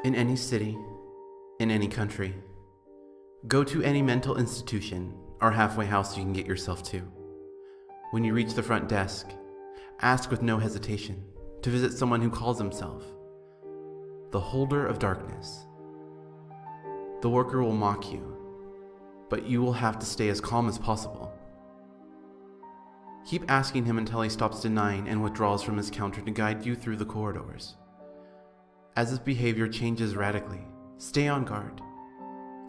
In any city, in any country, go to any mental institution or halfway house you can get yourself to. When you reach the front desk, ask with no hesitation to visit someone who calls himself the Holder of Darkness. The worker will mock you, but you will have to stay as calm as possible. Keep asking him until he stops denying and withdraws from his counter to guide you through the corridors. As his behavior changes radically, stay on guard.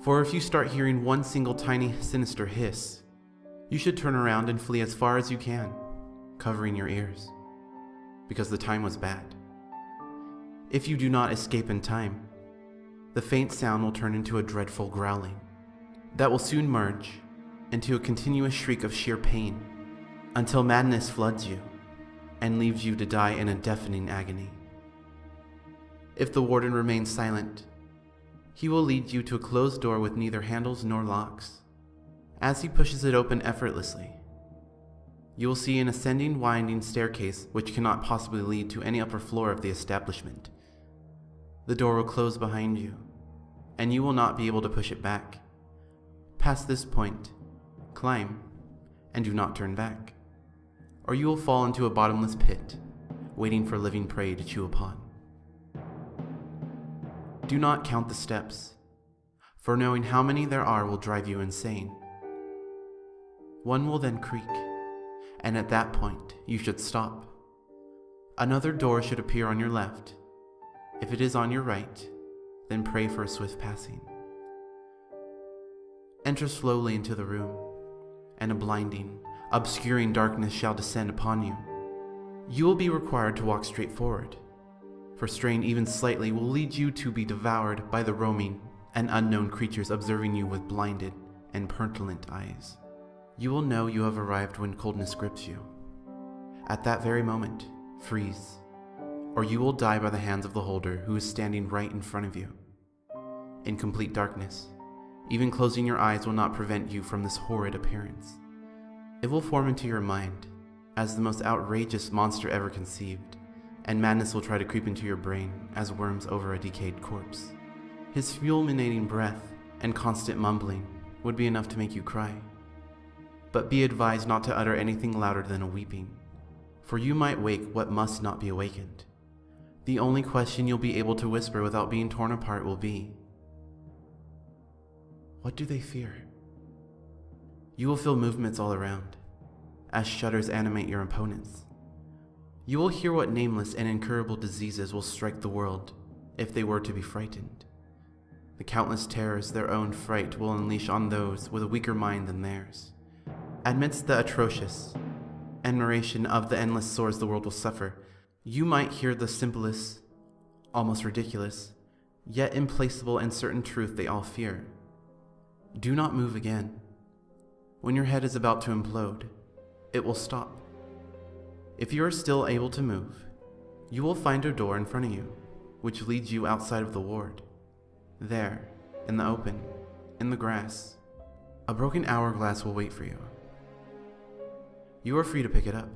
For if you start hearing one single tiny sinister hiss, you should turn around and flee as far as you can, covering your ears, because the time was bad. If you do not escape in time, the faint sound will turn into a dreadful growling that will soon merge into a continuous shriek of sheer pain until madness floods you and leaves you to die in a deafening agony. If the warden remains silent, he will lead you to a closed door with neither handles nor locks. As he pushes it open effortlessly, you will see an ascending, winding staircase which cannot possibly lead to any upper floor of the establishment. The door will close behind you, and you will not be able to push it back. Past this point, climb, and do not turn back, or you will fall into a bottomless pit, waiting for living prey to chew upon. Do not count the steps, for knowing how many there are will drive you insane. One will then creak, and at that point, you should stop. Another door should appear on your left. If it is on your right, then pray for a swift passing. Enter slowly into the room, and a blinding, obscuring darkness shall descend upon you. You will be required to walk straight forward, for straying even slightly will lead you to be devoured by the roaming and unknown creatures observing you with blinded and petulant eyes. You will know you have arrived when coldness grips you. At that very moment, freeze, or you will die by the hands of the holder who is standing right in front of you. In complete darkness, even closing your eyes will not prevent you from this horrid appearance. It will form into your mind as the most outrageous monster ever conceived, and madness will try to creep into your brain as worms over a decayed corpse. His fulminating breath and constant mumbling would be enough to make you cry. But be advised not to utter anything louder than a weeping, for you might wake what must not be awakened. The only question you'll be able to whisper without being torn apart will be, what do they fear? You will feel movements all around, as shudders animate your opponents. You will hear what nameless and incurable diseases will strike the world if they were to be frightened. The countless terrors their own fright will unleash on those with a weaker mind than theirs. Amidst the atrocious admiration of the endless sores the world will suffer, you might hear the simplest, almost ridiculous, yet implacable and certain truth they all fear. Do not move again. When your head is about to implode, it will stop. If you are still able to move, you will find a door in front of you, which leads you outside of the ward. There, in the open, in the grass, a broken hourglass will wait for you. You are free to pick it up.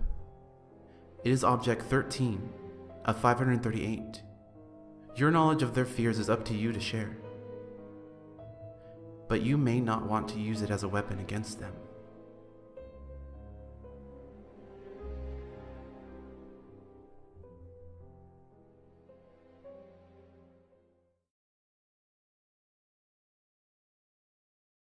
It is object 13 of 538. Your knowledge of their fears is up to you to share, but you may not want to use it as a weapon against them.